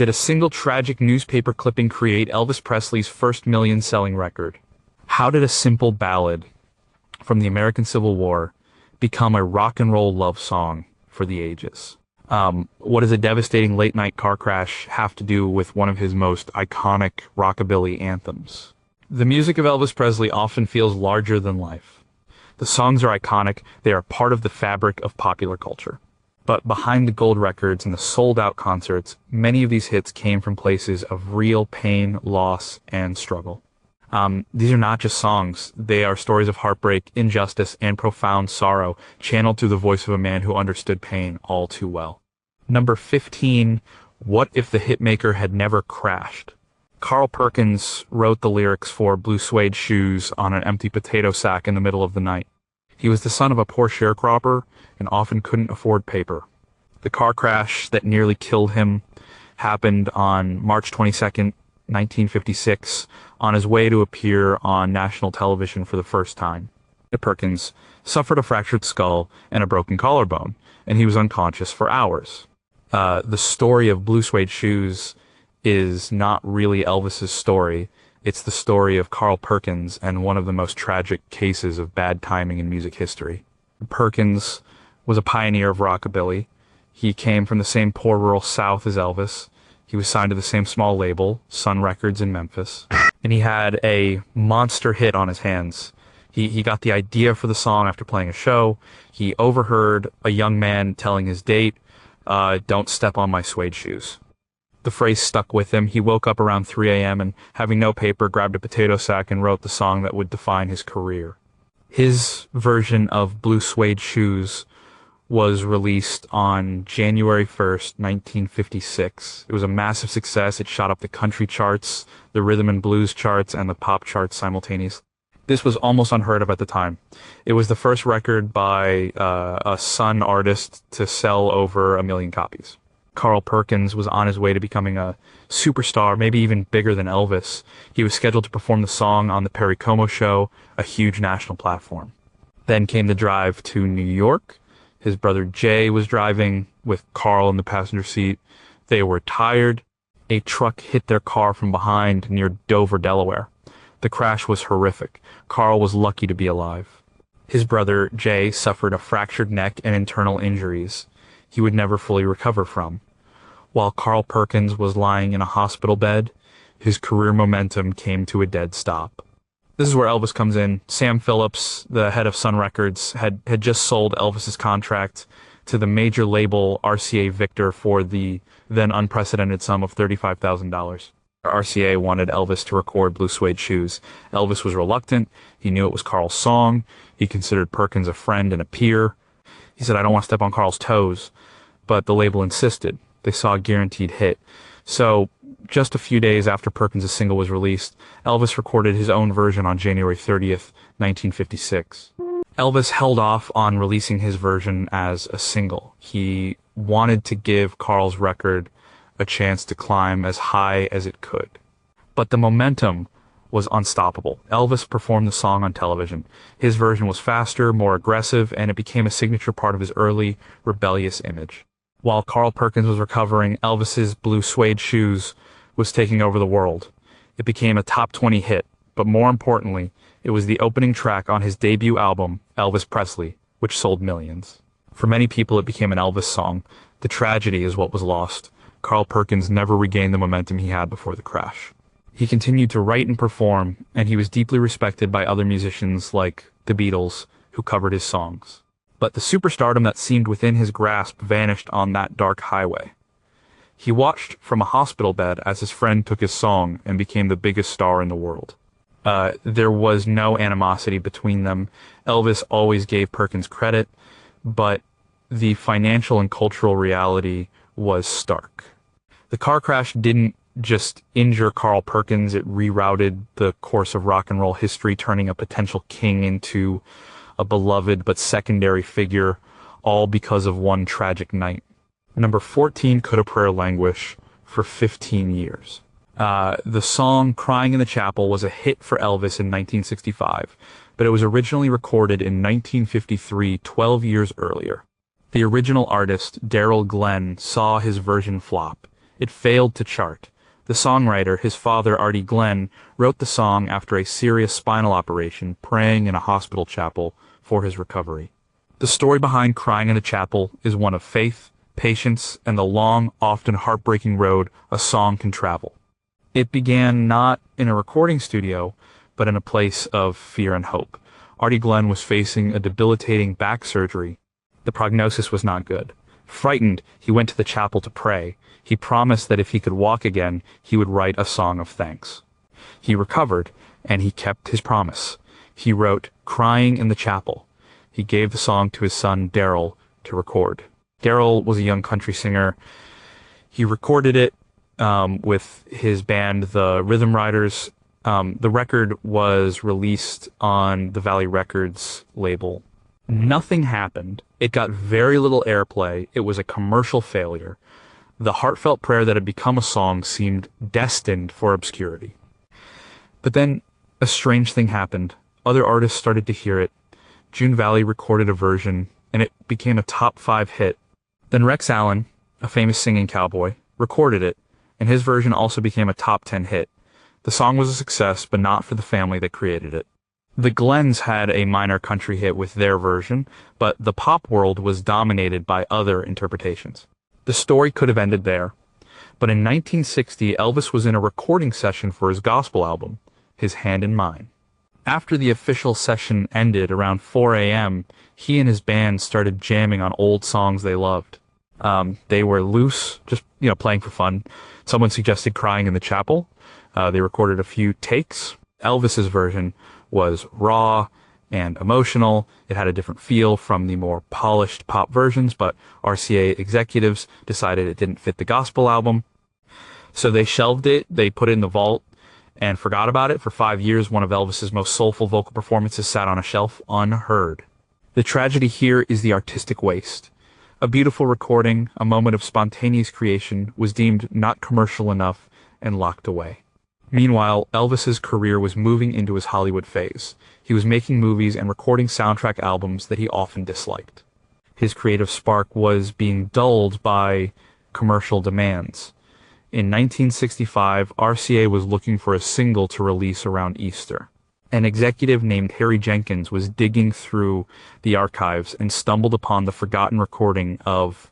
Did a single tragic newspaper clipping create Elvis Presley's first million-selling record? How did a simple ballad from the American Civil War become a rock and roll love song for the ages? What does a devastating late-night car crash have to do with one of his most iconic rockabilly anthems? The music of Elvis Presley often feels larger than life. The songs are iconic, they are part of the fabric of popular culture. But behind the gold records and the sold-out concerts, many of these hits came from places of real pain, loss, and struggle. These are not just songs, they are stories of heartbreak, injustice, and profound sorrow, channeled through the voice of a man who understood pain all too well. Number 15, What If the Hitmaker Had Never Crashed? Carl Perkins wrote the lyrics for Blue Suede Shoes on an empty potato sack in the middle of the night. He was the son of a poor sharecropper and often couldn't afford paper. The car crash that nearly killed him happened on March 22nd, 1956, on his way to appear on national television for the first time. Perkins suffered a fractured skull and a broken collarbone, and he was unconscious for hours. The story of Blue Suede Shoes is not really Elvis's story. It's the story of Carl Perkins and one of the most tragic cases of bad timing in music history. Perkins was a pioneer of rockabilly. He came from the same poor rural South as Elvis. He was signed to the same small label, Sun Records in Memphis. And he had a monster hit on his hands. He got the idea for the song after playing a show. He overheard a young man telling his date, "Don't step on my suede shoes." The phrase stuck with him. He woke up around 3 a.m. and, having no paper, grabbed a potato sack and wrote the song that would define his career. His version of Blue Suede Shoes was released on January 1st, 1956. It was a massive success. It shot up the country charts, the rhythm and blues charts, and the pop charts simultaneously. This was almost unheard of at the time. It was the first record by a Sun artist to sell over 1 million copies. Carl Perkins was on his way to becoming a superstar, maybe even bigger than Elvis. He was scheduled to perform the song on the Perry Como Show, a huge national platform. Then came the drive to New York. His brother Jay was driving with Carl in the passenger seat. They were tired. A truck hit their car from behind near Dover, Delaware. The crash was horrific. Carl was lucky to be alive. His brother Jay suffered a fractured neck and internal injuries he would never fully recover from. While Carl Perkins was lying in a hospital bed, his career momentum came to a dead stop. This is where Elvis comes in. Sam Phillips, the head of Sun Records, had just sold Elvis's contract to the major label RCA Victor for the then unprecedented sum of $35,000. RCA wanted Elvis to record Blue Suede Shoes. Elvis was reluctant. He knew it was Carl's song. He considered Perkins a friend and a peer. He said, "I don't want to step on Carl's toes." But the label insisted. They saw a guaranteed hit. So just a few days after Perkins' single was released, Elvis recorded his own version on January 30th, 1956. Elvis held off on releasing his version as a single. He wanted to give Carl's record a chance to climb as high as it could. But the momentum was unstoppable. Elvis performed the song on television. His version was faster, more aggressive, and it became a signature part of his early, rebellious image. While Carl Perkins was recovering, Elvis's Blue Suede Shoes was taking over the world. It became a top 20 hit, but more importantly, it was the opening track on his debut album, Elvis Presley, which sold millions. For many people, it became an Elvis song. The tragedy is what was lost. Carl Perkins never regained the momentum he had before the crash. He continued to write and perform, and he was deeply respected by other musicians like the Beatles, who covered his songs. But the superstardom that seemed within his grasp vanished on that dark highway. He watched from a hospital bed as his friend took his song and became the biggest star in the world. There was no animosity between them. Elvis always gave Perkins credit, but the financial and cultural reality was stark. The car crash didn't just injure Carl Perkins, it rerouted the course of rock and roll history, turning a potential king into a beloved but secondary figure, all because of one tragic night. Number 14, Could a Prayer Languish, for 15 years. The song Crying in the Chapel was a hit for Elvis in 1965, but it was originally recorded in 1953, 12 years earlier. The original artist, Daryl Glenn, saw his version flop. It failed to chart. The songwriter, his father, Artie Glenn, wrote the song after a serious spinal operation, praying in a hospital chapel for his recovery. The story behind Crying in a Chapel is one of faith, patience, and the long, often heartbreaking road a song can travel. It began not in a recording studio, but in a place of fear and hope. Artie Glenn was facing a debilitating back surgery. The prognosis was not good. Frightened, he went to the chapel to pray. He promised that if he could walk again, he would write a song of thanks. He recovered, and he kept his promise. He wrote Crying in the Chapel. He gave the song to his son, Daryl, to record. Daryl was a young country singer. He recorded it with his band, the Rhythm Riders. The record was released on the Valley Records label. Nothing happened. It got very little airplay. It was a commercial failure. The heartfelt prayer that had become a song seemed destined for obscurity. But then a strange thing happened. Other artists started to hear it. June Valley recorded a version, and it became a top 5 hit. Then Rex Allen, a famous singing cowboy, recorded it, and his version also became a top 10 hit. The song was a success, but not for the family that created it. The Glens had a minor country hit with their version, but the pop world was dominated by other interpretations. The story could have ended there, but in 1960, Elvis was in a recording session for his gospel album, His Hand in Mine. After the official session ended around 4 a.m., he and his band started jamming on old songs they loved. They were loose, just, playing for fun. Someone suggested Crying in the Chapel. They recorded a few takes. Elvis's version was raw and emotional. It had a different feel from the more polished pop versions, but RCA executives decided it didn't fit the gospel album. So they shelved it, they put it in the vault, and forgot about it. For 5 years, one of Elvis's most soulful vocal performances sat on a shelf unheard. The tragedy here is the artistic waste. A beautiful recording, a moment of spontaneous creation, was deemed not commercial enough and locked away. Meanwhile, Elvis's career was moving into his Hollywood phase. He was making movies and recording soundtrack albums that he often disliked. His creative spark was being dulled by commercial demands. In 1965, RCA was looking for a single to release around Easter. An executive named Harry Jenkins was digging through the archives and stumbled upon the forgotten recording of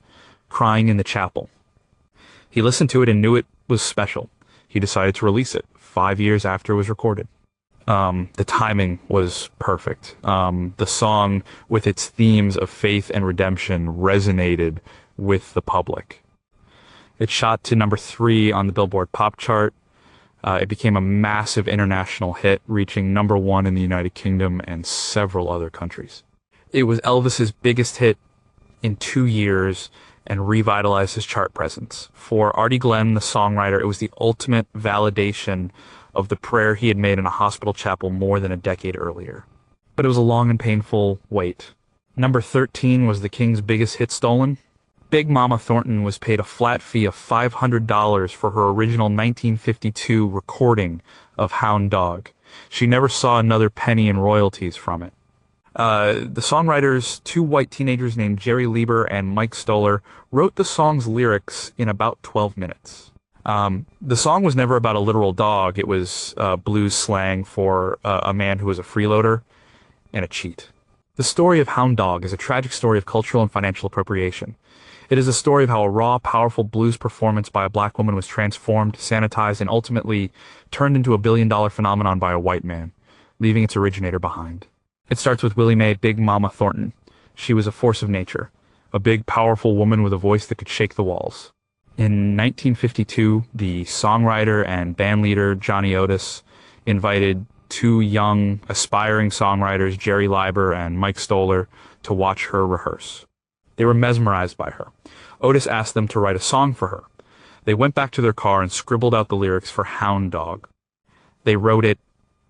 Crying in the Chapel. He listened to it and knew it was special. He decided to release it 5 years after it was recorded. The timing was perfect. The song, with its themes of faith and redemption, resonated with the public. It shot to number 3 on the Billboard Pop chart. It became a massive international hit, reaching number 1 in the United Kingdom and several other countries. It was Elvis's biggest hit in 2 years and revitalized his chart presence. For Artie Glenn, the songwriter, it was the ultimate validation of the prayer he had made in a hospital chapel more than a decade earlier. But it was a long and painful wait. Number 13 was the King's biggest hit stolen. Big Mama Thornton was paid a flat fee of $500 for her original 1952 recording of Hound Dog. She never saw another penny in royalties from it. The songwriters, 2 white teenagers named Jerry Lieber and Mike Stoller, wrote the song's lyrics in about 12 minutes. The song was never about a literal dog. It was blues slang for a man who was a freeloader and a cheat. The story of Hound Dog is a tragic story of cultural and financial appropriation. It is a story of how a raw, powerful blues performance by a black woman was transformed, sanitized, and ultimately turned into a billion-dollar phenomenon by a white man, leaving its originator behind. It starts with Willie Mae Big Mama Thornton. She was a force of nature, a big, powerful woman with a voice that could shake the walls. In 1952, the songwriter and bandleader Johnny Otis invited 2 young, aspiring songwriters, Jerry Leiber and Mike Stoller, to watch her rehearse. They were mesmerized by her. Otis asked them to write a song for her. They went back to their car and scribbled out the lyrics for Hound Dog. They wrote it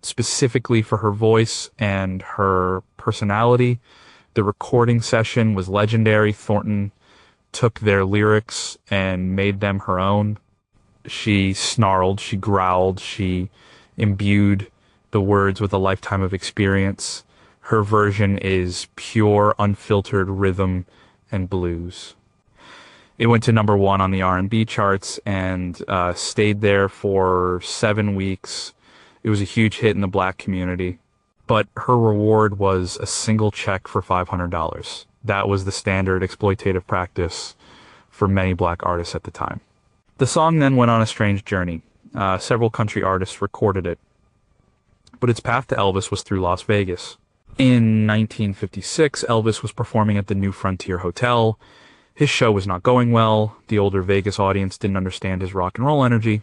specifically for her voice and her personality. The recording session was legendary. Thornton took their lyrics and made them her own. She snarled, she growled, she imbued the words with a lifetime of experience. Her version is pure, unfiltered rhythm and blues. It went to number one on the R&B charts and stayed there for 7 weeks. It was a huge hit in the black community. But her reward was a single check for $500. That was the standard exploitative practice for many black artists at the time. The song then went on a strange journey. Several country artists recorded it, but its path to Elvis was through Las Vegas. In 1956, Elvis was performing at the New Frontier Hotel. His show was not going well. The older Vegas audience didn't understand his rock and roll energy.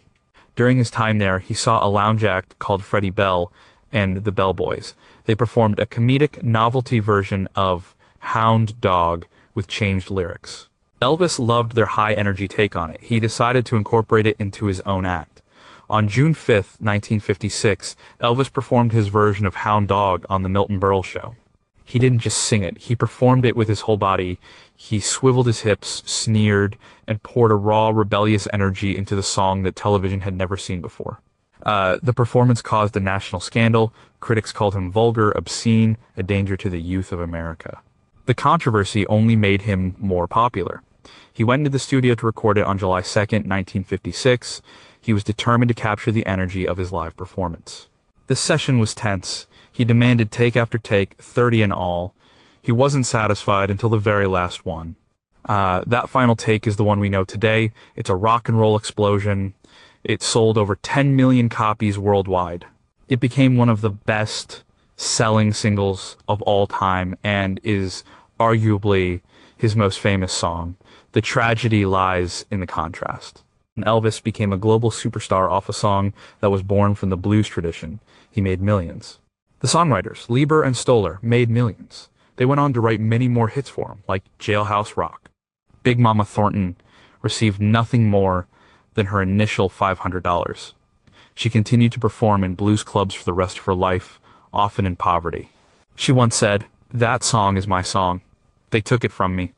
During his time there, he saw a lounge act called Freddie Bell and the Bell Boys. They performed a comedic novelty version of Hound Dog with changed lyrics. Elvis loved their high-energy take on it. He decided to incorporate it into his own act. On June 5th, 1956, Elvis performed his version of Hound Dog on the Milton Berle Show. He didn't just sing it, he performed it with his whole body. He swiveled his hips, sneered, and poured a raw, rebellious energy into the song that television had never seen before. The performance caused a national scandal. Critics called him vulgar, obscene, a danger to the youth of America. The controversy only made him more popular. He went into the studio to record it on July 2nd, 1956. He was determined to capture the energy of his live performance. The session was tense. He demanded take after take, 30 in all. He wasn't satisfied until the very last one. That final take is the one we know today. It's a rock and roll explosion. It sold over 10 million copies worldwide. It became one of the best selling singles of all time and is arguably his most famous song. The tragedy lies in the contrast. And Elvis became a global superstar off a song that was born from the blues tradition. He made millions. The songwriters, Lieber and Stoller, made millions. They went on to write many more hits for him, like Jailhouse Rock. Big Mama Thornton received nothing more than her initial $500. She continued to perform in blues clubs for the rest of her life, often in poverty. She once said, "That song is my song. They took it from me."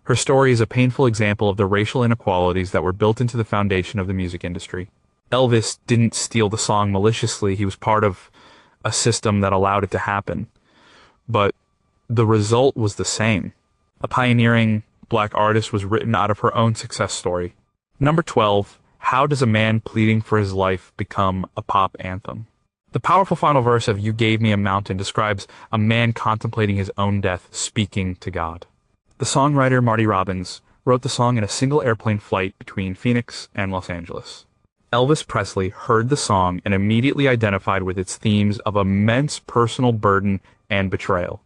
Her story is a painful example of the racial inequalities that were built into the foundation of the music industry. Elvis didn't steal the song maliciously. He was part of a system that allowed it to happen. But the result was the same. A pioneering black artist was written out of her own success story. Number 12, how does a man pleading for his life become a pop anthem? The powerful final verse of "You Gave Me a Mountain" describes a man contemplating his own death, speaking to God. The songwriter Marty Robbins wrote the song in a single airplane flight between Phoenix and Los Angeles. Elvis Presley heard the song and immediately identified with its themes of immense personal burden and betrayal.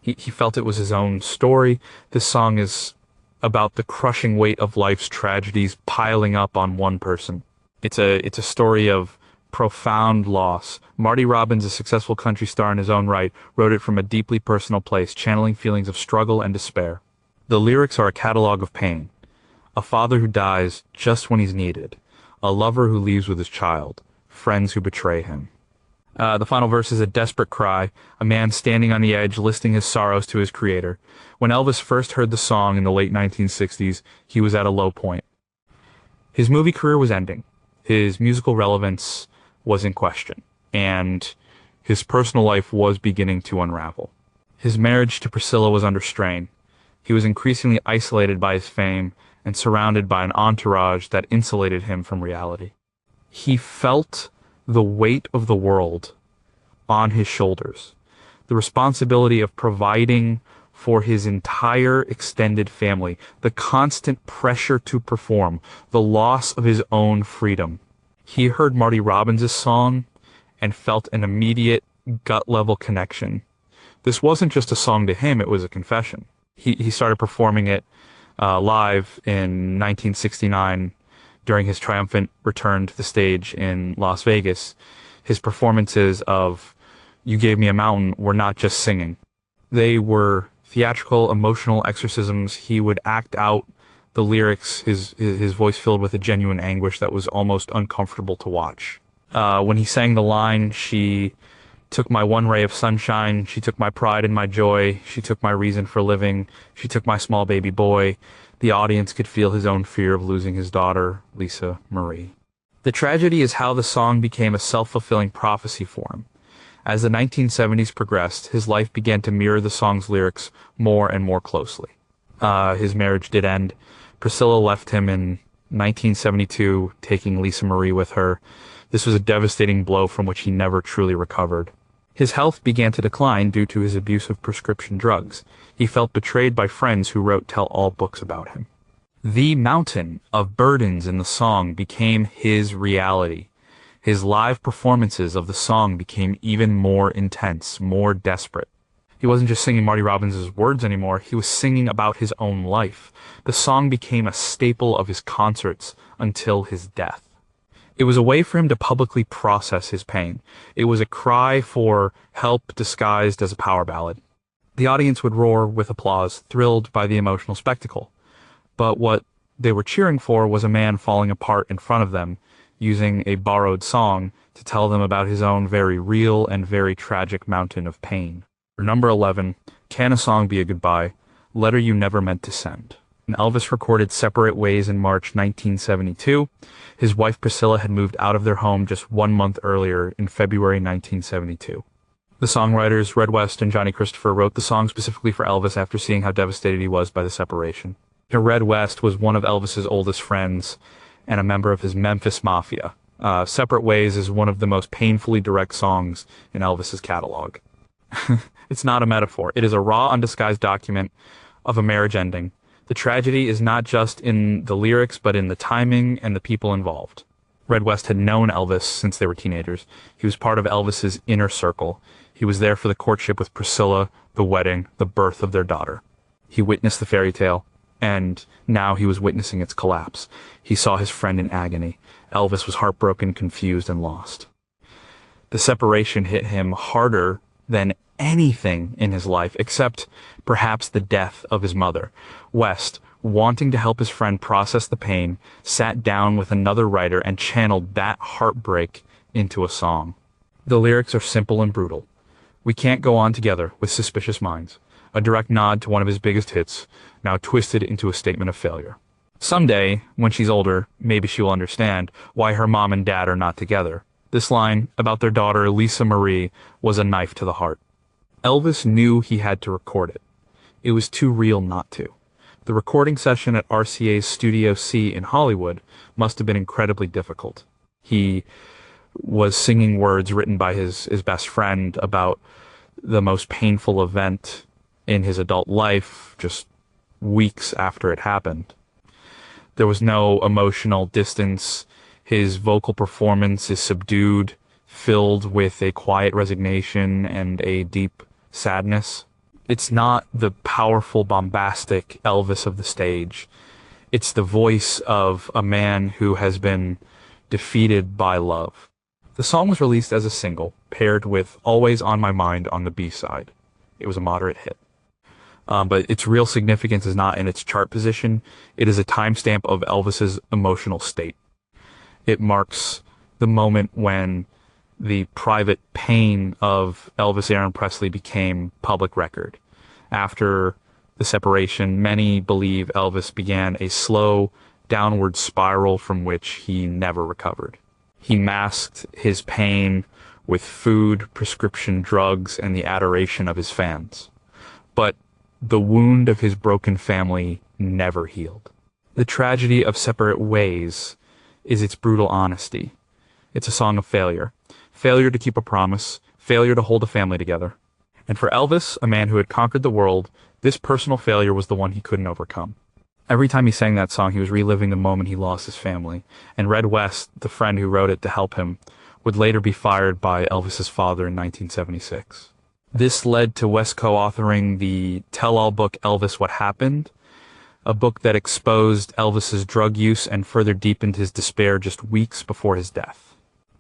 He felt it was his own story. This song is about the crushing weight of life's tragedies piling up on one person. It's a story of profound loss. Marty Robbins, a successful country star in his own right, wrote it from a deeply personal place, channeling feelings of struggle and despair. The lyrics are a catalog of pain. A father who dies just when he's needed. A lover who leaves with his child. Friends who betray him. The final verse is a desperate cry, a man standing on the edge listing his sorrows to his creator. When Elvis first heard the song in the late 1960s, he was at a low point. His movie career was ending. His musical relevance was in question. And his personal life was beginning to unravel. His marriage to Priscilla was under strain. He was increasingly isolated by his fame and surrounded by an entourage that insulated him from reality. He felt the weight of the world on his shoulders, the responsibility of providing for his entire extended family, the constant pressure to perform, the loss of his own freedom. He heard Marty Robbins' song and felt an immediate gut-level connection. This wasn't just a song to him, it was a confession. He started performing it live in 1969 during his triumphant return to the stage in Las Vegas. His performances of "You Gave Me a Mountain" were not just singing. They were theatrical, emotional exorcisms. He would act out the lyrics, his voice filled with a genuine anguish that was almost uncomfortable to watch. When he sang the line, "She took my one ray of sunshine, she took my pride and my joy, she took my reason for living, she took my small baby boy," the audience could feel his own fear of losing his daughter, Lisa Marie. The tragedy is how the song became a self-fulfilling prophecy for him. As the 1970s progressed, his life began to mirror the song's lyrics more and more closely. His marriage did end. Priscilla left him in 1972, taking Lisa Marie with her. This was a devastating blow from which he never truly recovered. His health began to decline due to his abuse of prescription drugs. He felt betrayed by friends who wrote tell-all books about him. The mountain of burdens in the song became his reality. His live performances of the song became even more intense, more desperate. He wasn't just singing Marty Robbins' words anymore, he was singing about his own life. The song became a staple of his concerts until his death. It was a way for him to publicly process his pain. It was a cry for help disguised as a power ballad. The audience would roar with applause, thrilled by the emotional spectacle. But what they were cheering for was a man falling apart in front of them, using a borrowed song to tell them about his own very real and very tragic mountain of pain. Number 11, Can a Song Be a Goodbye? Letter You Never Meant to Send. When Elvis recorded Separate Ways in March 1972, his wife Priscilla had moved out of their home just 1 month earlier in February 1972. The songwriters Red West and Johnny Christopher wrote the song specifically for Elvis after seeing how devastated he was by the separation. Red West was one of Elvis's oldest friends and a member of his Memphis Mafia. Separate Ways is one of the most painfully direct songs in Elvis's catalog. It's not a metaphor. It is a raw, undisguised document of a marriage ending. The tragedy is not just in the lyrics, but in the timing and the people involved. Red West had known Elvis since they were teenagers. He was part of Elvis's inner circle. He was there for the courtship with Priscilla, the wedding, the birth of their daughter. He witnessed the fairy tale, and now he was witnessing its collapse. He saw his friend in agony. Elvis was heartbroken, confused, and lost. The separation hit him harder than anything in his life, except perhaps the death of his mother. West, wanting to help his friend process the pain, sat down with another writer and channeled that heartbreak into a song. The lyrics are simple and brutal. We can't go on together with suspicious minds. A direct nod to one of his biggest hits, now twisted into a statement of failure. Someday, when she's older, maybe she will understand why her mom and dad are not together. This line about their daughter, Lisa Marie, was a knife to the heart. Elvis knew he had to record it. It was too real not to. The recording session at RCA's Studio C in Hollywood must have been incredibly difficult. He was singing words written by his best friend about the most painful event in his adult life just weeks after it happened. There was no emotional distance. His vocal performance is subdued, filled with a quiet resignation and a deep sadness. It's not the powerful, bombastic Elvis of the stage. It's the voice of a man who has been defeated by love. The song was released as a single, paired with Always on My Mind on the B-side. It was a moderate hit. But its real significance is not in its chart position. It is a timestamp of Elvis's emotional state. It marks the moment when the private pain of Elvis Aaron Presley became public record. After the separation, many believe Elvis began a slow downward spiral from which he never recovered. He masked his pain with food, prescription drugs, and the adoration of his fans. But the wound of his broken family never healed. The tragedy of Separate Ways is its brutal honesty. It's a song of failure. Failure to keep a promise, failure to hold a family together. And for Elvis, a man who had conquered the world, this personal failure was the one he couldn't overcome. Every time he sang that song, he was reliving the moment he lost his family. And Red West, the friend who wrote it to help him, would later be fired by Elvis's father in 1976. This led to West co-authoring the tell-all book Elvis What Happened, a book that exposed Elvis's drug use and further deepened his despair just weeks before his death.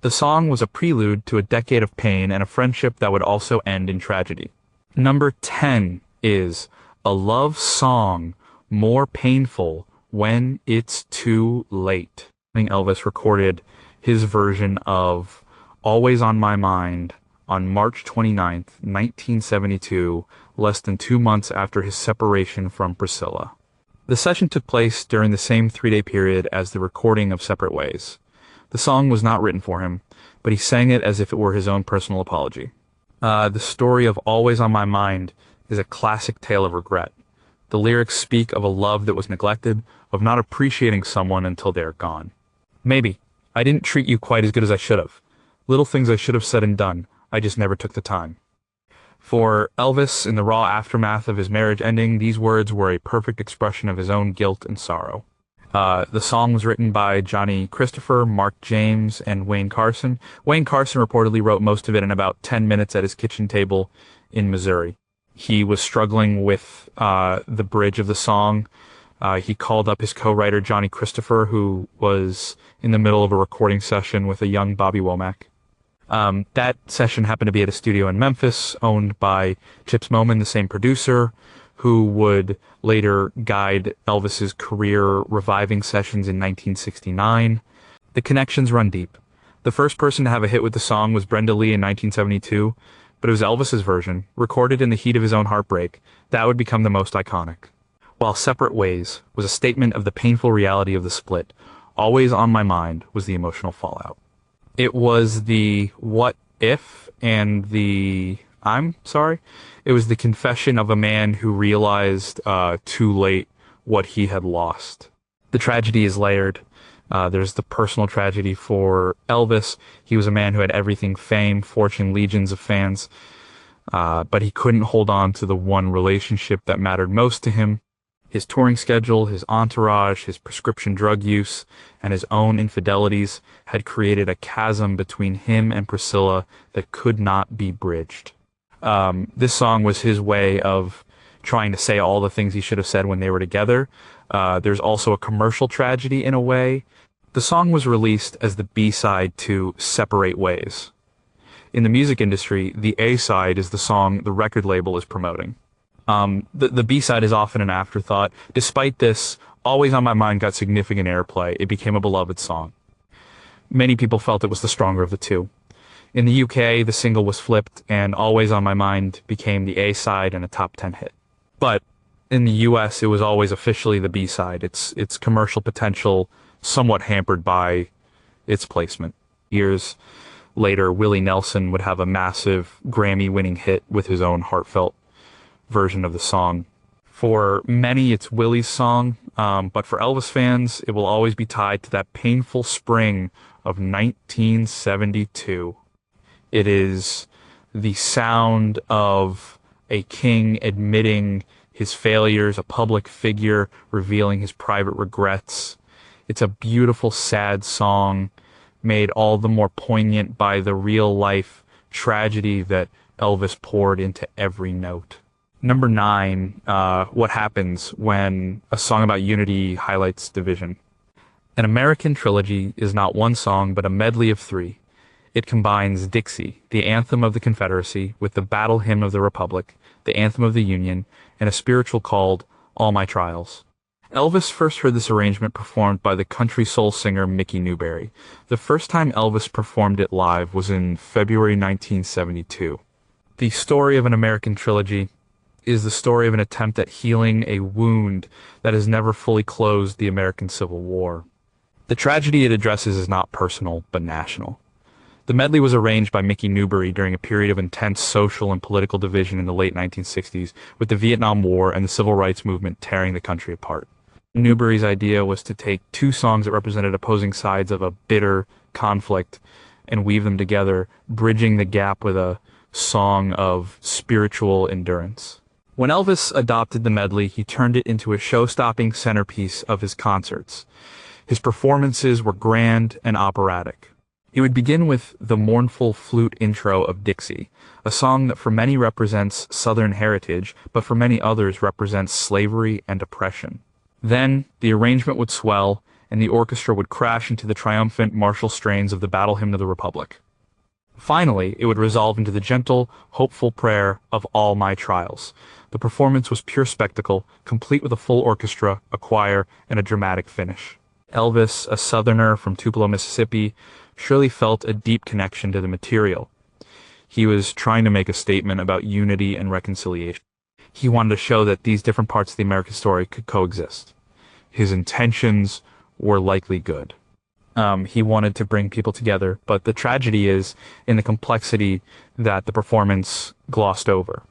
The song was a prelude to a decade of pain and a friendship that would also end in tragedy. Number 10 is A Love Song More Painful When It's Too Late. Elvis recorded his version of Always on My Mind on March 29th, 1972, less than 2 months after his separation from Priscilla. The session took place during the same 3-day period as the recording of Separate Ways. The song was not written for him, but he sang it as if it were his own personal apology. The story of Always on My Mind is a classic tale of regret. The lyrics speak of a love that was neglected, of not appreciating someone until they're gone. Maybe. I didn't treat you quite as good as I should have. Little things I should have said and done. I just never took the time. For Elvis, in the raw aftermath of his marriage ending, these words were a perfect expression of his own guilt and sorrow. The song was written by Johnny Christopher, Mark James, and Wayne Carson. Wayne Carson reportedly wrote most of it in about 10 minutes at his kitchen table in Missouri. He was struggling with the bridge of the song. He called up his co-writer Johnny Christopher, who was in the middle of a recording session with a young Bobby Womack. That session happened to be at a studio in Memphis, owned by Chips Moman, the same producer, who would later guide Elvis's career reviving sessions in 1969. The connections run deep. The first person to have a hit with the song was Brenda Lee in 1972, but it was Elvis's version, recorded in the heat of his own heartbreak, that would become the most iconic. While Separate Ways was a statement of the painful reality of the split, always on my mind was the emotional fallout. It was the what if and the I'm sorry. It was the confession of a man who realized too late what he had lost. The tragedy is layered. There's the personal tragedy for Elvis. He was a man who had everything: fame, fortune, legions of fans. But he couldn't hold on to the one relationship that mattered most to him. His touring schedule, his entourage, his prescription drug use, and his own infidelities had created a chasm between him and Priscilla that could not be bridged. This song was his way of trying to say all the things he should have said when they were together. There's also a commercial tragedy in a way. The song was released as the B-side to Separate Ways. In the music industry, the A-side is the song the record label is promoting. The B-side is often an afterthought. Despite this, Always on My Mind got significant airplay. It became a beloved song. Many people felt it was the stronger of the two. In the UK, the single was flipped, and Always on My Mind became the A-side and a top 10 hit. But in the US, it was always officially the B-side. Its commercial potential somewhat hampered by its placement. Years later, Willie Nelson would have a massive Grammy-winning hit with his own heartfelt version of the song. For many, it's Willie's song, but for Elvis fans, it will always be tied to that painful spring of 1972. It is the sound of a king admitting his failures, a public figure revealing his private regrets. It's a beautiful, sad song, made all the more poignant by the real-life tragedy that Elvis poured into every note. Number 9, what happens when a song about unity highlights division. An American trilogy is not one song, but a medley of 3. It combines Dixie, the anthem of the Confederacy, with the battle hymn of the Republic, the anthem of the Union, and a spiritual called All My Trials. Elvis first heard this arrangement performed by the country soul singer Mickey Newbury. The first time Elvis performed it live was in February 1972. The story of an American trilogy is the story of an attempt at healing a wound that has never fully closed the American Civil War. The tragedy it addresses is not personal, but national. The medley was arranged by Mickey Newbury during a period of intense social and political division in the late 1960s, with the Vietnam War and the Civil Rights Movement tearing the country apart. Newbury's idea was to take 2 songs that represented opposing sides of a bitter conflict and weave them together, bridging the gap with a song of spiritual endurance. When Elvis adopted the medley, he turned it into a show-stopping centerpiece of his concerts. His performances were grand and operatic. He would begin with the mournful flute intro of Dixie, a song that for many represents Southern heritage, but for many others represents slavery and oppression. Then, the arrangement would swell, and the orchestra would crash into the triumphant martial strains of the Battle Hymn of the Republic. Finally, it would resolve into the gentle, hopeful prayer of All My Trials. The performance was pure spectacle, complete with a full orchestra, a choir, and a dramatic finish. Elvis, a Southerner from Tupelo, Mississippi, surely felt a deep connection to the material. He was trying to make a statement about unity and reconciliation. He wanted to show that these different parts of the American story could coexist. His intentions were likely good. He wanted to bring people together, but the tragedy is in the complexity that the performance glossed over.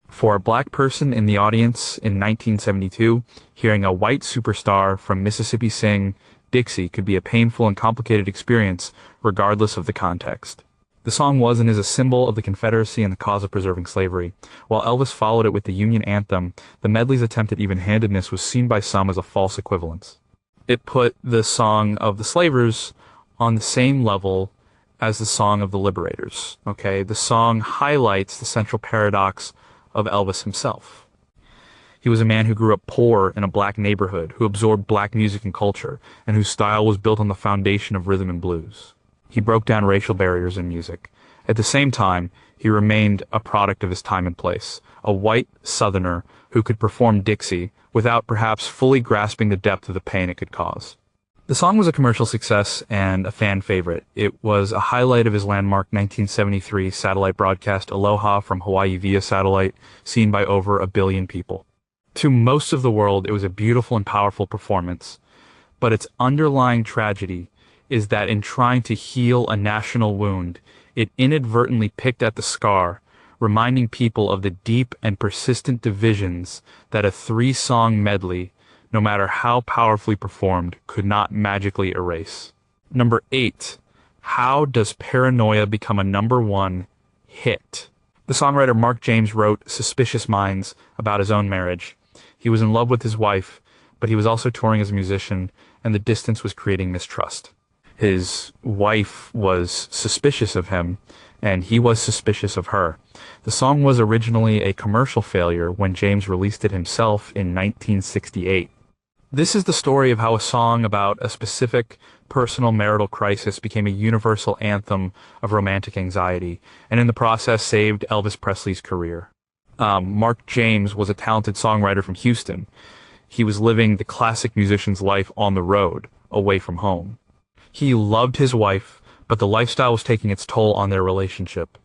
For a black person in the audience in 1972, hearing a white superstar from Mississippi sing Dixie could be a painful and complicated experience, regardless of the context. The song was and is a symbol of the Confederacy and the cause of preserving slavery. While Elvis followed it with the Union anthem, the medley's attempt at even-handedness was seen by some as a false equivalence. It put the Song of the Slavers on the same level as the Song of the Liberators. Okay, the song highlights the central paradox of Elvis himself. He was a man who grew up poor in a black neighborhood, who absorbed black music and culture, and whose style was built on the foundation of rhythm and blues. He broke down racial barriers in music. At the same time, he remained a product of his time and place, a white Southerner who could perform Dixie without perhaps fully grasping the depth of the pain it could cause. The song was a commercial success and a fan favorite. It was a highlight of his landmark 1973 satellite broadcast Aloha from Hawaii via satellite, seen by over 1 billion people. To most of the world, it was a beautiful and powerful performance, but its underlying tragedy is that in trying to heal a national wound, it inadvertently picked at the scar, reminding people of the deep and persistent divisions that a 3-song medley, no matter how powerfully performed, could not magically erase. Number 8. How does Paranoia become a #1 hit? The songwriter Mark James wrote Suspicious Minds about his own marriage. He was in love with his wife, but he was also touring as a musician, and the distance was creating mistrust. His wife was suspicious of him, and he was suspicious of her. The song was originally a commercial failure when James released it himself in 1968. This is the story of how a song about a specific personal marital crisis became a universal anthem of romantic anxiety, and in the process saved Elvis Presley's career. Mark James was a talented songwriter from Houston. He was living the classic musician's life on the road, away from home. He loved his wife, but the lifestyle was taking its toll on their relationship.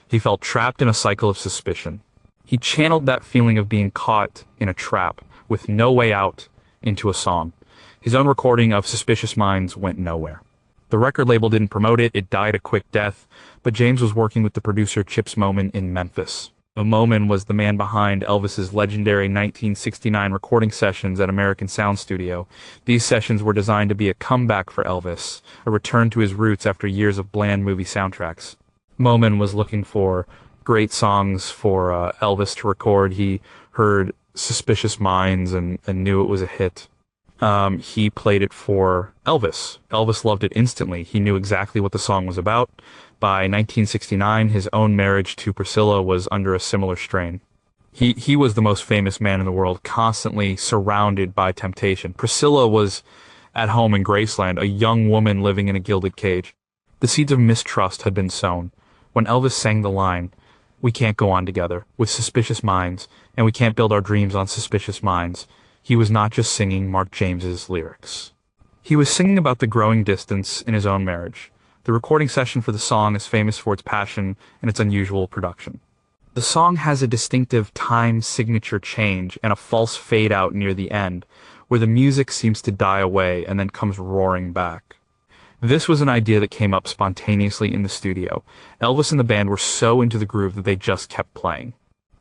He felt trapped in a cycle of suspicion. He channeled that feeling of being caught in a trap with no way out into a song. His own recording of Suspicious Minds went nowhere. The record label didn't promote it, it died a quick death, but James was working with the producer Chips Moman in Memphis. Moman was the man behind Elvis's legendary 1969 recording sessions at American Sound Studio. These sessions were designed to be a comeback for Elvis, a return to his roots after years of bland movie soundtracks. Moman was looking for great songs for Elvis to record. He heard Suspicious Minds and knew it was a hit. He played it for Elvis. Elvis loved it instantly. He knew exactly what the song was about. By 1969, his own marriage to Priscilla was under a similar strain. He was the most famous man in the world, constantly surrounded by temptation. Priscilla was at home in Graceland, a young woman living in a gilded cage. The seeds of mistrust had been sown. When Elvis sang the line, "We can't go on together with suspicious minds, and we can't build our dreams on suspicious minds," he was not just singing Mark James's lyrics. He was singing about the growing distance in his own marriage. The recording session for the song is famous for its passion and its unusual production. The song has a distinctive time signature change and a false fade out near the end, where the music seems to die away and then comes roaring back. This was an idea that came up spontaneously in the studio. Elvis and the band were so into the groove that they just kept playing.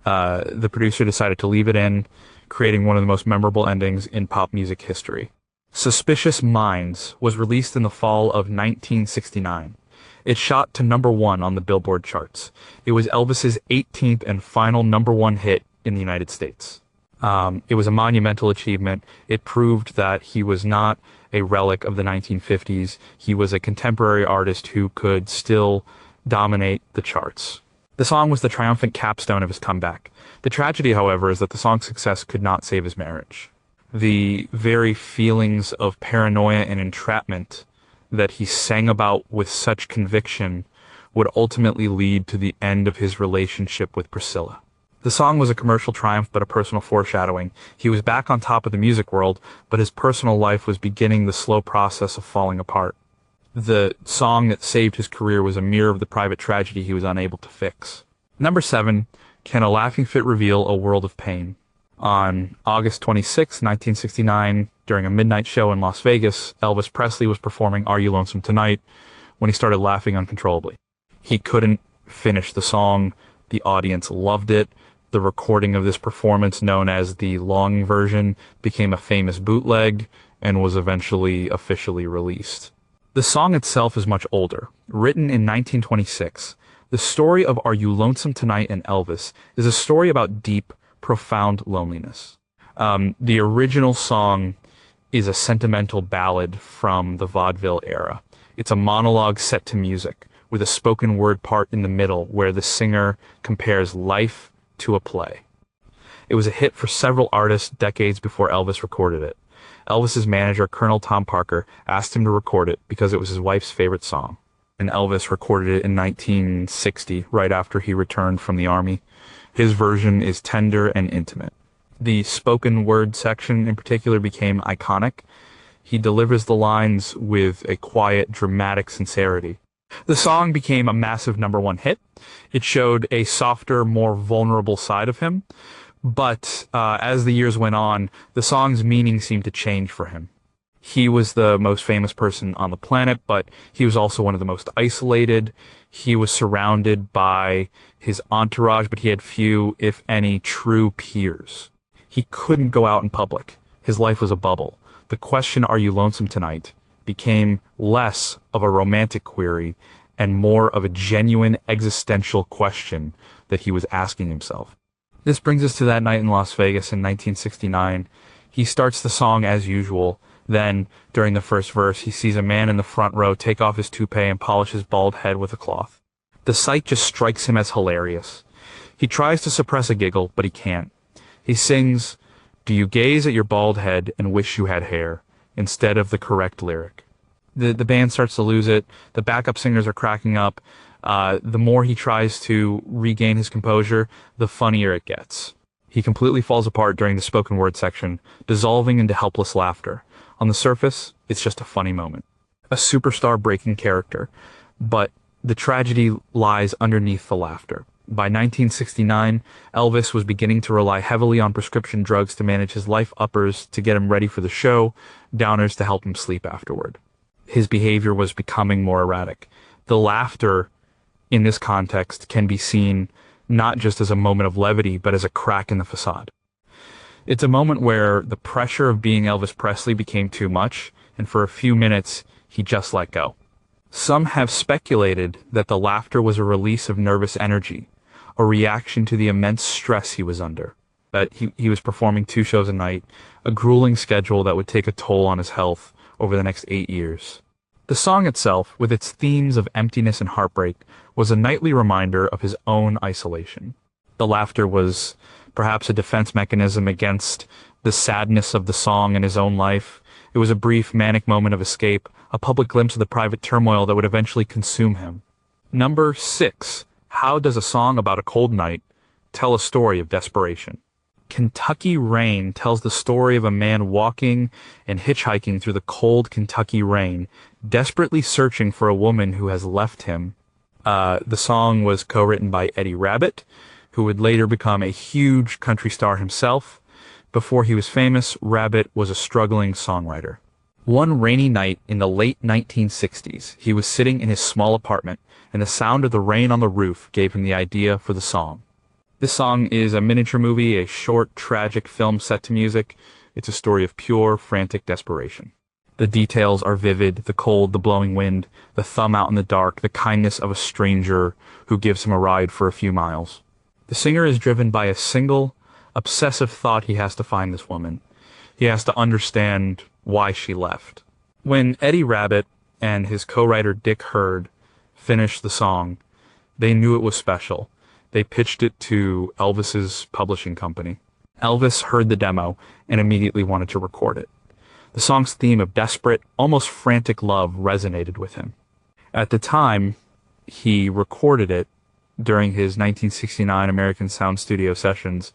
The producer decided to leave it in, creating one of the most memorable endings in pop music history. Suspicious Minds was released in the fall of 1969. It shot to #1 on the Billboard charts. It was Elvis's 18th and final #1 hit in the United States. It was a monumental achievement. It proved that he was not a relic of the 1950s. He was a contemporary artist who could still dominate the charts. The song was the triumphant capstone of his comeback. The tragedy, however, is that the song's success could not save his marriage. The very feelings of paranoia and entrapment that he sang about with such conviction would ultimately lead to the end of his relationship with Priscilla. The song was a commercial triumph but a personal foreshadowing. He was back on top of the music world, but his personal life was beginning the slow process of falling apart. The song that saved his career was a mirror of the private tragedy he was unable to fix. Number 7, Can a Laughing Fit Reveal a World of Pain? On August 26, 1969, during a midnight show in Las Vegas, Elvis Presley was performing Are You Lonesome Tonight when he started laughing uncontrollably. He couldn't finish the song. The audience loved it. The recording of this performance, known as the long version, became a famous bootleg and was eventually officially released. The song itself is much older. Written in 1926, the story of Are You Lonesome Tonight and Elvis is a story about deep, profound loneliness. The original song is a sentimental ballad from the vaudeville era. It's a monologue set to music, with a spoken word part in the middle where the singer compares life to a play. It was a hit for several artists decades before Elvis recorded it. Elvis's manager, Colonel Tom Parker, asked him to record it because it was his wife's favorite song. And Elvis recorded it in 1960, right after he returned from the army. His version is tender and intimate. The spoken word section in particular became iconic. He delivers the lines with a quiet, dramatic sincerity. The song became a massive #1 hit. It showed a softer, more vulnerable side of him. But as the years went on, the song's meaning seemed to change for him. He was the most famous person on the planet, but he was also one of the most isolated. He was surrounded by his entourage, but he had few, if any, true peers. He couldn't go out in public. His life was a bubble. The question, "Are you lonesome tonight?" became less of a romantic query and more of a genuine existential question that he was asking himself. This brings us to that night in Las Vegas in 1969. He starts the song as usual. Then, during the first verse, he sees a man in the front row take off his toupee and polish his bald head with a cloth. The sight just strikes him as hilarious. He tries to suppress a giggle, but he can't. He sings, "Do you gaze at your bald head and wish you had hair?" instead of the correct lyric. The band starts to lose it. The backup singers are cracking up. The more he tries to regain his composure, the funnier it gets. He completely falls apart during the spoken word section, dissolving into helpless laughter. On the surface, it's just a funny moment. A superstar breaking character, but the tragedy lies underneath the laughter. By 1969, Elvis was beginning to rely heavily on prescription drugs to manage his life uppers to get him ready for the show, downers to help him sleep afterward. His behavior was becoming more erratic. The laughter in this context can be seen not just as a moment of levity, but as a crack in the facade. It's a moment where the pressure of being Elvis Presley became too much, and for a few minutes, he just let go. Some have speculated that the laughter was a release of nervous energy, a reaction to the immense stress he was under. That he was performing 2 shows a night, a grueling schedule that would take a toll on his health over the next 8 years. The song itself, with its themes of emptiness and heartbreak, was a nightly reminder of his own isolation. The laughter was perhaps a defense mechanism against the sadness of the song and his own life. It was a brief, manic moment of escape, a public glimpse of the private turmoil that would eventually consume him. Number 6. How does a song about a cold night tell a story of desperation? Kentucky Rain tells the story of a man walking and hitchhiking through the cold Kentucky rain, desperately searching for a woman who has left him. The song was co-written by Eddie Rabbitt, who would later become a huge country star himself. Before he was famous, Rabbitt was a struggling songwriter. One rainy night in the late 1960s, he was sitting in his small apartment, and the sound of the rain on the roof gave him the idea for the song. This song is a miniature movie, a short, tragic film set to music. It's a story of pure, frantic desperation. The details are vivid: the cold, the blowing wind, the thumb out in the dark, the kindness of a stranger who gives him a ride for a few miles. The singer is driven by a single, obsessive thought: he has to find this woman. He has to understand why she left. When Eddie Rabbitt and his co-writer Dick Hurd finished the song, they knew it was special. They pitched it to Elvis's publishing company. Elvis heard the demo and immediately wanted to record it. The song's theme of desperate, almost frantic love resonated with him. At the time, he recorded it during his 1969 American Sound Studio sessions.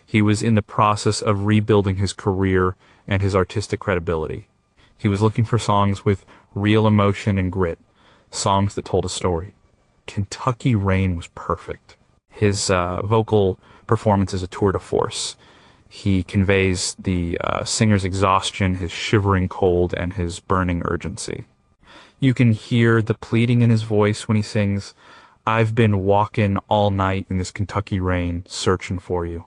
He was in the process of rebuilding his career and his artistic credibility. He was looking for songs with real emotion and grit, songs that told a story. Kentucky Rain was perfect. His vocal performance is a tour de force. He conveys the singer's exhaustion, his shivering cold, and his burning urgency. You can hear the pleading in his voice when he sings, I've been walking all night in this Kentucky rain searching for you.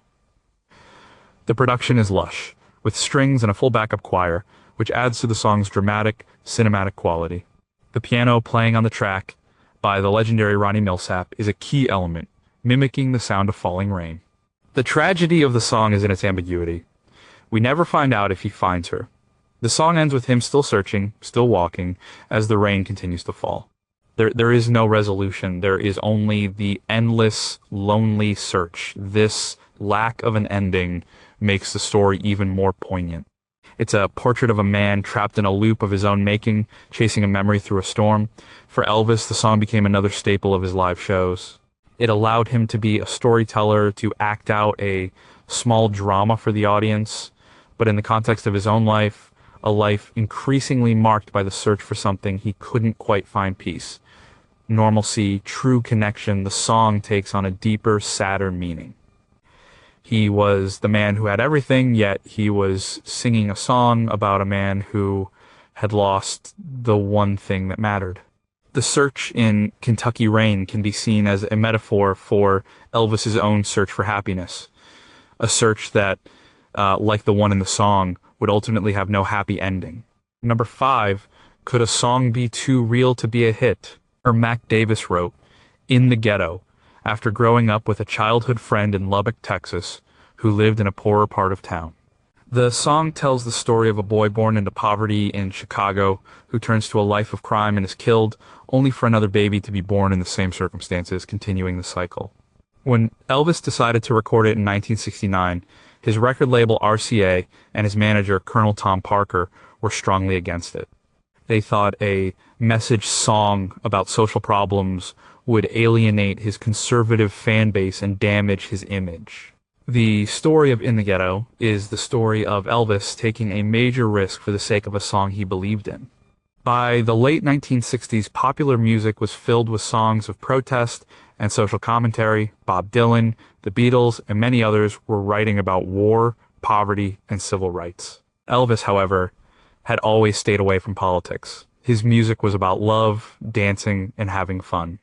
The production is lush, with strings and a full backup choir, which adds to the song's dramatic, cinematic quality. The piano playing on the track by the legendary Ronnie Millsap is a key element, mimicking the sound of falling rain. The tragedy of the song is in its ambiguity. We never find out if he finds her. The song ends with him still searching, still walking, as the rain continues to fall. There is no resolution. There is only the endless, lonely search. This lack of an ending makes the story even more poignant. It's a portrait of a man trapped in a loop of his own making, chasing a memory through a storm. For Elvis, the song became another staple of his live shows. It allowed him to be a storyteller, to act out a small drama for the audience, but in the context of his own life, a life increasingly marked by the search for something he couldn't quite find peace. Normalcy, true connection, the song takes on a deeper, sadder meaning. He was the man who had everything, yet he was singing a song about a man who had lost the one thing that mattered. The search in Kentucky Rain can be seen as a metaphor for Elvis's own search for happiness. A search that, like the one in the song, would ultimately have no happy ending. Number 5, could a song be too real to be a hit? Mac Davis wrote, "In the ghetto, after growing up with a childhood friend in Lubbock, Texas, who lived in a poorer part of town." The song tells the story of a boy born into poverty in Chicago who turns to a life of crime and is killed, only for another baby to be born in the same circumstances, continuing the cycle. When Elvis decided to record it in 1969, his record label RCA and his manager, Colonel Tom Parker, were strongly against it. They thought a message song about social problems would alienate his conservative fan base and damage his image. The story of In the Ghetto is the story of Elvis taking a major risk for the sake of a song he believed in. By the late 1960s, popular music was filled with songs of protest and social commentary. Bob Dylan, the Beatles, and many others were writing about war, poverty, and civil rights. Elvis, however, had always stayed away from politics. His music was about love, dancing, and having fun.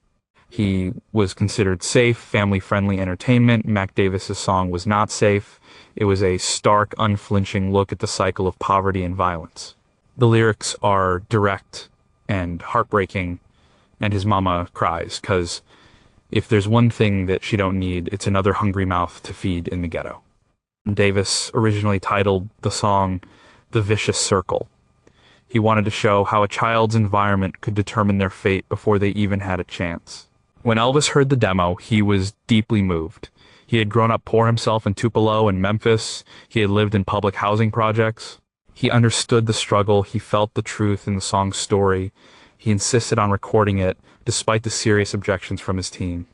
He was considered safe, family-friendly entertainment. Mac Davis's song was not safe. It was a stark, unflinching look at the cycle of poverty and violence. The lyrics are direct and heartbreaking, and his mama cries, because if there's one thing that she don't need, it's another hungry mouth to feed in the ghetto. Davis originally titled the song "The Vicious Circle." He wanted to show how a child's environment could determine their fate before they even had a chance. When Elvis heard the demo, he was deeply moved. He had grown up poor himself in Tupelo and Memphis. He had lived in public housing projects. He understood the struggle. He felt the truth in the song's story. He insisted on recording it, despite the serious objections from his team.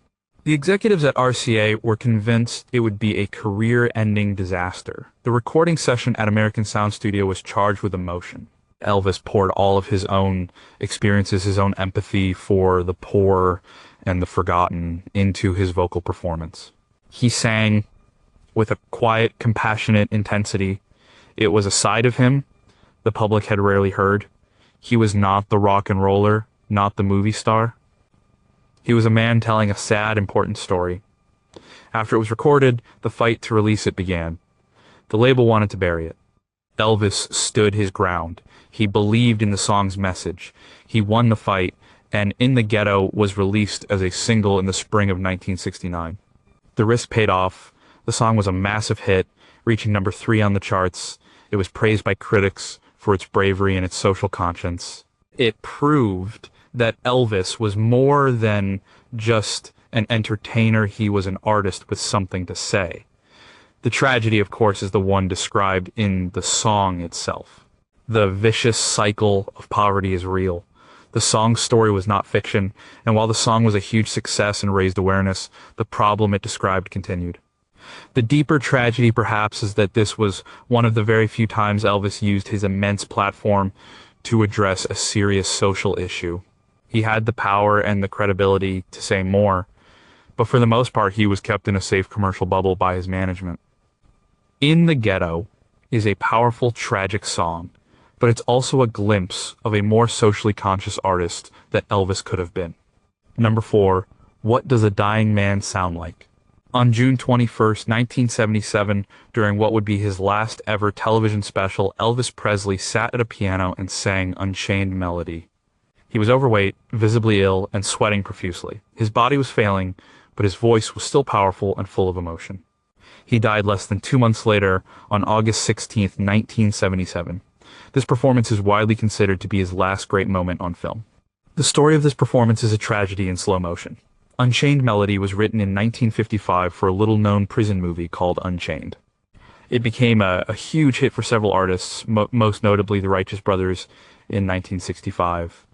The executives at RCA were convinced it would be a career-ending disaster. The recording session at American Sound Studio was charged with emotion. Elvis poured all of his own experiences, his own empathy for the poor and the forgotten into his vocal performance. He sang with a quiet, compassionate intensity. It was a side of him the public had rarely heard. He was not the rock and roller, not the movie star. He was a man telling a sad, important story. After it was recorded, the fight to release it began. The label wanted to bury it. Elvis stood his ground. He believed in the song's message. He won the fight, and In the Ghetto was released as a single in the spring of 1969. The risk paid off. The song was a massive hit, reaching number 3 on the charts. It was praised by critics for its bravery and its social conscience. It proved that Elvis was more than just an entertainer. He was an artist with something to say. The tragedy, of course, is the one described in the song itself. The vicious cycle of poverty is real. The song's story was not fiction, and while the song was a huge success and raised awareness, the problem it described continued. The deeper tragedy, perhaps, is that this was one of the very few times Elvis used his immense platform to address a serious social issue. He had the power and the credibility to say more, but for the most part, he was kept in a safe commercial bubble by his management. In the Ghetto is a powerful, tragic song, but it's also a glimpse of a more socially conscious artist that Elvis could have been. Number 4, What does a dying man sound like? On June 21st, 1977, during what would be his last ever television special, Elvis Presley sat at a piano and sang Unchained Melody. He was overweight, visibly ill, and sweating profusely. His body was failing, but his voice was still powerful and full of emotion. He died less than 2 months later on August 16th, 1977. This performance is widely considered to be his last great moment on film. The story of this performance is a tragedy in slow motion. Unchained Melody was written in 1955 for a little-known prison movie called Unchained. It became a huge hit for several artists, most notably the Righteous Brothers in 1965.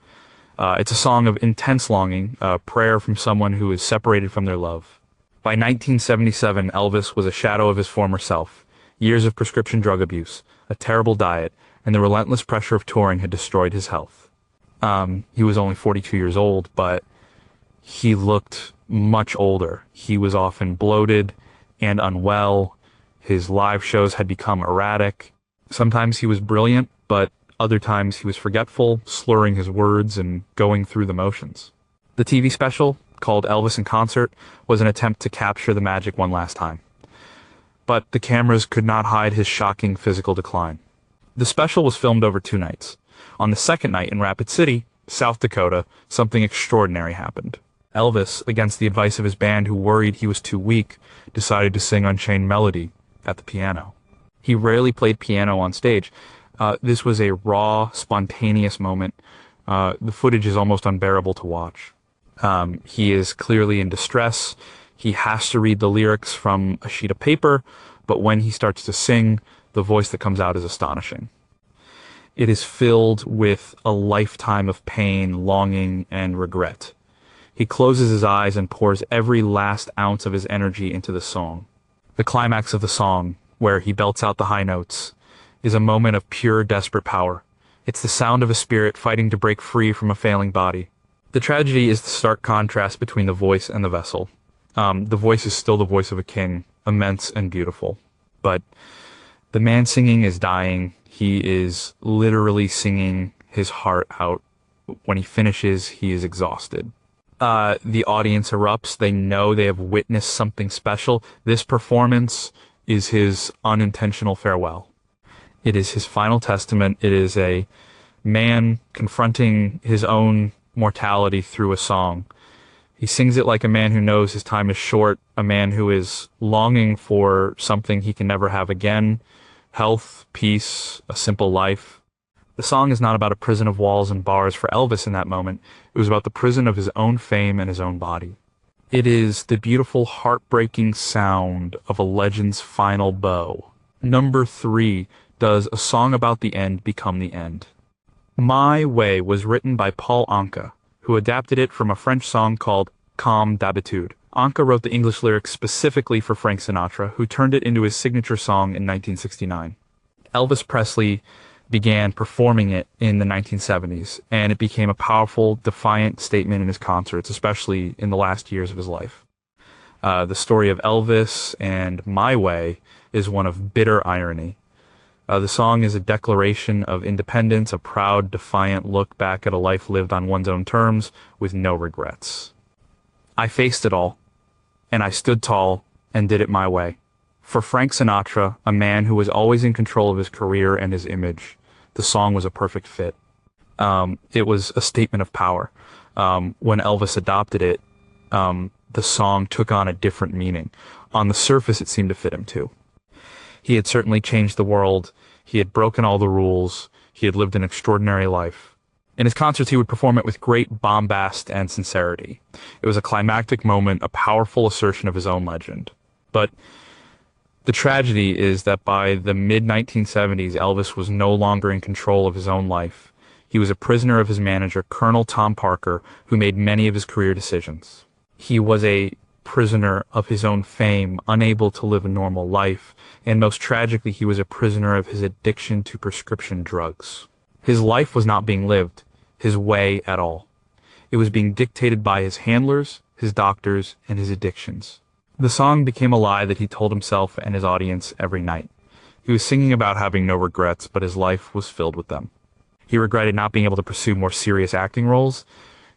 It's a song of intense longing, a prayer from someone who is separated from their love. By 1977, Elvis was a shadow of his former self. Years of prescription drug abuse, a terrible diet, and the relentless pressure of touring had destroyed his health. He was only 42 years old, but he looked much older. He was often bloated and unwell. His live shows had become erratic. Sometimes he was brilliant, but other times he was forgetful, slurring his words and going through the motions. The TV special, called Elvis in Concert, was an attempt to capture the magic one last time. But the cameras could not hide his shocking physical decline. The special was filmed over 2 nights. On the second night in Rapid City, South Dakota, something extraordinary happened. Elvis, against the advice of his band who worried he was too weak, decided to sing Unchained Melody at the piano. He rarely played piano on stage. This was a raw, spontaneous moment. The footage is almost unbearable to watch. He is clearly in distress. He has to read the lyrics from a sheet of paper, but when he starts to sing, the voice that comes out is astonishing. It is filled with a lifetime of pain, longing, and regret. He closes his eyes and pours every last ounce of his energy into the song. The climax of the song, where he belts out the high notes, is a moment of pure, desperate power. It's the sound of a spirit fighting to break free from a failing body. The tragedy is the stark contrast between the voice and the vessel. The voice is still the voice of a king, immense and beautiful. But the man singing is dying. He is literally singing his heart out. When he finishes, he is exhausted. The audience erupts. They know they have witnessed something special. This performance is his unintentional farewell. It is his final testament. It is a man confronting his own mortality through a song. He sings it like a man who knows his time is short, a man who is longing for something he can never have again, health, peace, a simple life. The song is not about a prison of walls and bars for Elvis in that moment. It was about the prison of his own fame and his own body. It is the beautiful, heartbreaking sound of a legend's final bow. Number 3, does a song about the end become the end? My Way was written by Paul Anka, who adapted it from a French song called Comme d'habitude. Anka wrote the English lyrics specifically for Frank Sinatra, who turned it into his signature song in 1969. Elvis Presley began performing it in the 1970s, and it became a powerful, defiant statement in his concerts, especially in the last years of his life. The story of Elvis and My Way is one of bitter irony. The song is a declaration of independence, a proud, defiant look back at a life lived on one's own terms with no regrets. I faced it all, and I stood tall and did it my way. For Frank Sinatra, a man who was always in control of his career and his image, the song was a perfect fit. It was a statement of power. When Elvis adopted it, the song took on a different meaning. On the surface, it seemed to fit him too. He had certainly changed the world. He had broken all the rules. He had lived an extraordinary life. In his concerts, he would perform it with great bombast and sincerity. It was a climactic moment, a powerful assertion of his own legend. But the tragedy is that by the mid-1970s, Elvis was no longer in control of his own life. He was a prisoner of his manager, Colonel Tom Parker, who made many of his career decisions. He was a prisoner of his own fame, unable to live a normal life, and most tragically, he was a prisoner of his addiction to prescription drugs. His life was not being lived, his way at all. It was being dictated by his handlers, his doctors, and his addictions. The song became a lie that he told himself and his audience every night. He was singing about having no regrets, but his life was filled with them. He regretted not being able to pursue more serious acting roles.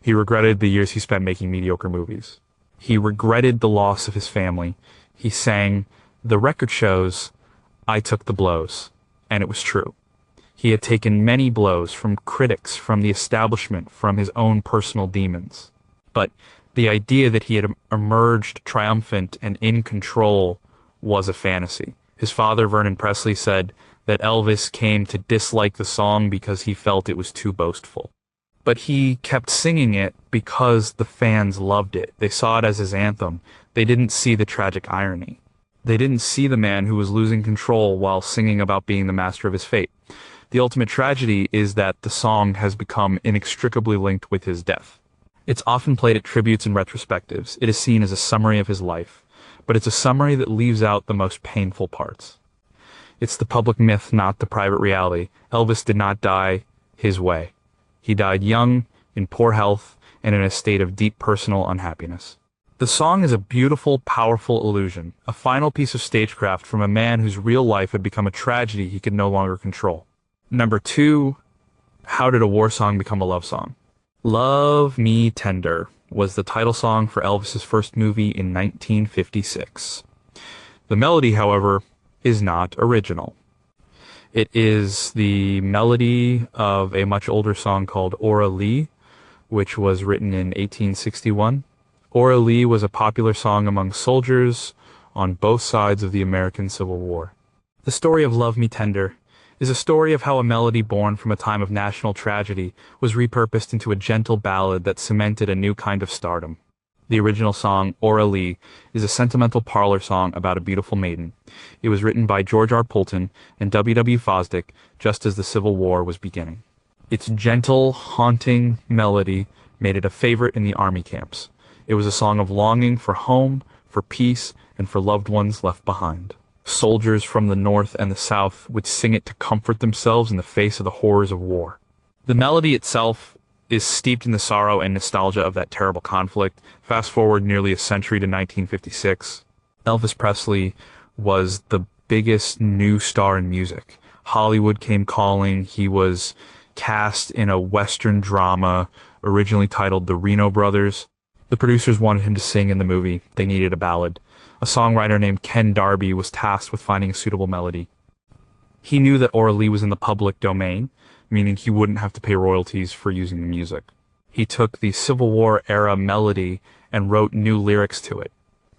He regretted the years he spent making mediocre movies. He regretted the loss of his family. He sang, "The record shows I took the blows." And it was true. He had taken many blows from critics, from the establishment, from his own personal demons. But the idea that he had emerged triumphant and in control was a fantasy. His father, Vernon Presley, said that Elvis came to dislike the song because he felt it was too boastful. But he kept singing it because the fans loved it. They saw it as his anthem. They didn't see the tragic irony. They didn't see the man who was losing control while singing about being the master of his fate. The ultimate tragedy is that the song has become inextricably linked with his death. It's often played at tributes and retrospectives. It is seen as a summary of his life, but it's a summary that leaves out the most painful parts. It's the public myth, not the private reality. Elvis did not die his way. He died young, in poor health, and in a state of deep personal unhappiness. The song is a beautiful, powerful illusion, a final piece of stagecraft from a man whose real life had become a tragedy he could no longer control. Number 2, how did a war song become a love song? "Love Me Tender" was the title song for Elvis's first movie in 1956. The melody, however, is not original. It is the melody of a much older song called "Ora Lee," which was written in 1861. "Ora Lee" was a popular song among soldiers on both sides of the American Civil War. The story of "Love Me Tender" is a story of how a melody born from a time of national tragedy was repurposed into a gentle ballad that cemented a new kind of stardom. The original song, "Ora Lee," is a sentimental parlor song about a beautiful maiden. It was written by George R. Poulton and W. W. Fosdick just as the Civil War was beginning. Its gentle, haunting melody made it a favorite in the army camps. It was a song of longing for home, for peace, and for loved ones left behind. Soldiers from the North and the South would sing it to comfort themselves in the face of the horrors of war. The melody itself is steeped in the sorrow and nostalgia of that terrible conflict. Fast forward nearly a century to 1956. Elvis Presley was the biggest new star in music. Hollywood came calling. He was cast in a Western drama originally titled The Reno Brothers. The producers wanted him to sing in the movie. They needed a ballad. A songwriter named Ken Darby was tasked with finding a suitable melody. He knew that "Ora Lee" was in the public domain, meaning he wouldn't have to pay royalties for using the music. He took the Civil War era melody and wrote new lyrics to it.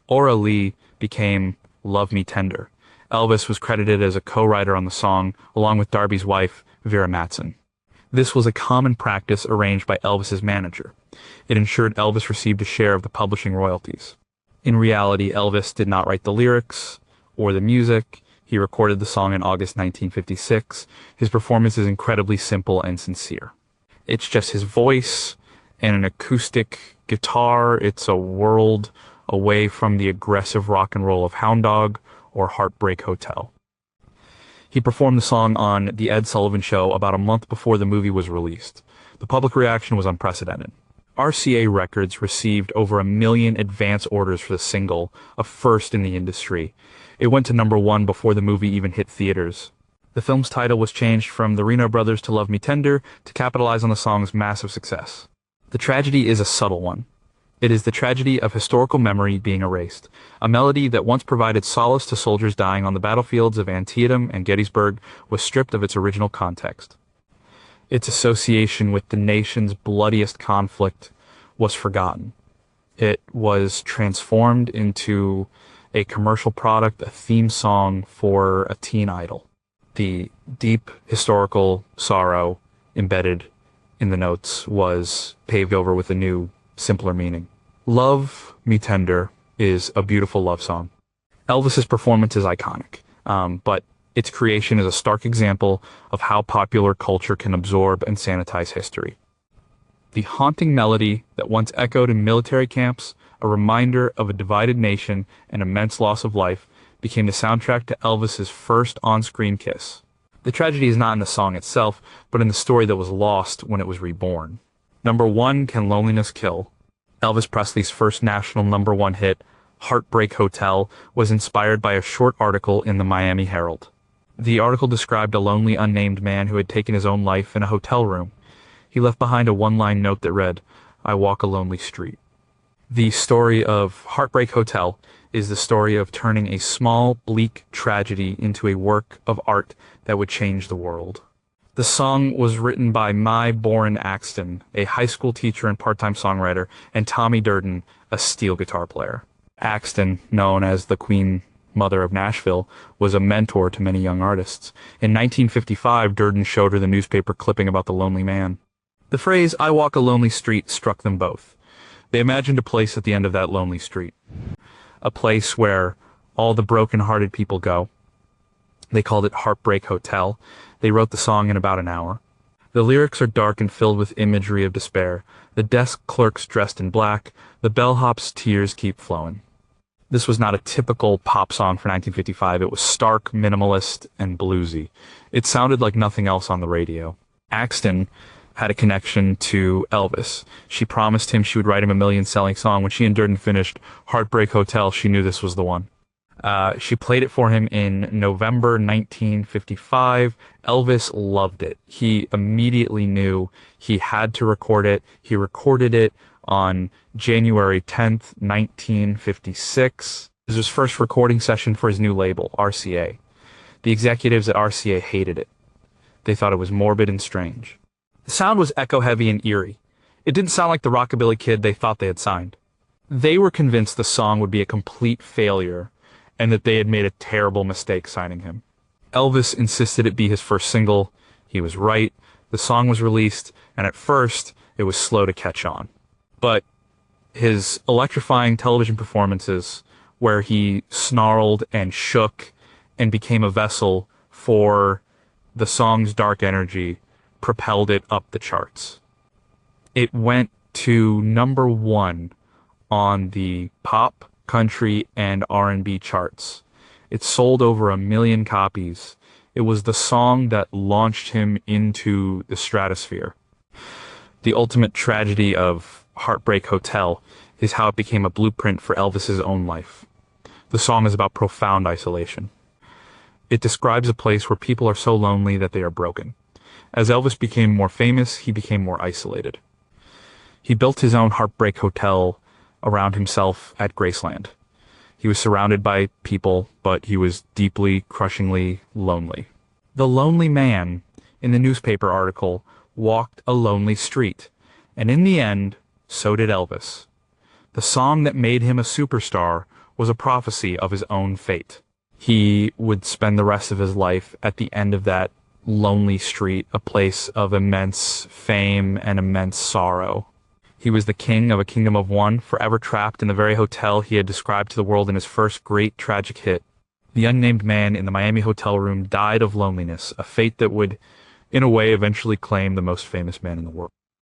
"Ora Lee" became "Love Me Tender." Elvis was credited as a co-writer on the song, along with Darby's wife, Vera Matson. This was a common practice arranged by Elvis's manager. It ensured Elvis received a share of the publishing royalties. In reality, Elvis did not write the lyrics or the music. He recorded the song in August 1956. His performance is incredibly simple and sincere. It's just his voice and an acoustic guitar. It's a world away from the aggressive rock and roll of Hound Dog or Heartbreak Hotel. He performed the song on The Ed Sullivan Show about a month before the movie was released. The public reaction was unprecedented. RCA Records received over 1 million advance orders for the single, a first in the industry. It went to number 1 before the movie even hit theaters. The film's title was changed from The Reno Brothers to "Love Me Tender" to capitalize on the song's massive success. The tragedy is a subtle one. It is the tragedy of historical memory being erased. A melody that once provided solace to soldiers dying on the battlefields of Antietam and Gettysburg was stripped of its original context. Its association with the nation's bloodiest conflict was forgotten. It was transformed into a commercial product, a theme song for a teen idol. The deep historical sorrow embedded in the notes was paved over with a new, simpler meaning. "Love Me Tender" is a beautiful love song. Elvis's performance is iconic, but its creation is a stark example of how popular culture can absorb and sanitize history. The haunting melody that once echoed in military camps, a reminder of a divided nation and immense loss of life, became the soundtrack to Elvis's first on-screen kiss. The tragedy is not in the song itself, but in the story that was lost when it was reborn. Number 1, Can Loneliness Kill? Elvis Presley's first national number 1 hit, Heartbreak Hotel, was inspired by a short article in the Miami Herald. The article described a lonely, unnamed man who had taken his own life in a hotel room. He left behind a one-line note that read, "I walk a lonely street." The story of Heartbreak Hotel is the story of turning a small, bleak tragedy into a work of art that would change the world. The song was written by Mai Boren Axton, a high school teacher and part-time songwriter, and Tommy Durden, a steel guitar player. Axton, known as the Queen Mother of Nashville, was a mentor to many young artists. In 1955, Durden showed her the newspaper clipping about the lonely man. The phrase, "I walk a lonely street," struck them both. They imagined a place at the end of that lonely street. A place where all the broken-hearted people go. They called it Heartbreak Hotel. They wrote the song in about an hour. The lyrics are dark and filled with imagery of despair. The desk clerk's dressed in black. The bellhop's tears keep flowing. This was not a typical pop song for 1955. It was stark, minimalist, and bluesy. It sounded like nothing else on the radio. Axton had a connection to Elvis. She promised him she would write him a million-selling song. When she and Durden finished Heartbreak Hotel, she knew this was the one. She played it for him in November 1955. Elvis loved it. He immediately knew he had to record it. He recorded it on January 10th, 1956. It was his first recording session for his new label, RCA. The executives at RCA hated it. They thought it was morbid and strange. The sound was echo-heavy and eerie. It didn't sound like the rockabilly kid they thought they had signed. They were convinced the song would be a complete failure and that they had made a terrible mistake signing him. Elvis insisted it be his first single. He was right. The song was released, and at first, it was slow to catch on. But his electrifying television performances, where he snarled and shook and became a vessel for the song's dark energy, propelled it up the charts. It went to number 1 on the pop, country, and R&B charts. It sold over 1 million copies. It was the song that launched him into the stratosphere. The ultimate tragedy of Heartbreak Hotel is how it became a blueprint for Elvis's own life. The song is about profound isolation. It describes a place where people are so lonely that they are broken. As Elvis became more famous, he became more isolated. He built his own Heartbreak Hotel around himself at Graceland. He was surrounded by people, but he was deeply, crushingly lonely. The lonely man, in the newspaper article, walked a lonely street, and in the end, so did Elvis. The song that made him a superstar was a prophecy of his own fate. He would spend the rest of his life at the end of that lonely street, a place of immense fame and immense sorrow. He was the king of a kingdom of one, forever trapped in the very hotel he had described to the world in his first great tragic hit. The unnamed man in the Miami hotel room died of loneliness, a fate that would, in a way, eventually claim the most famous man in the world.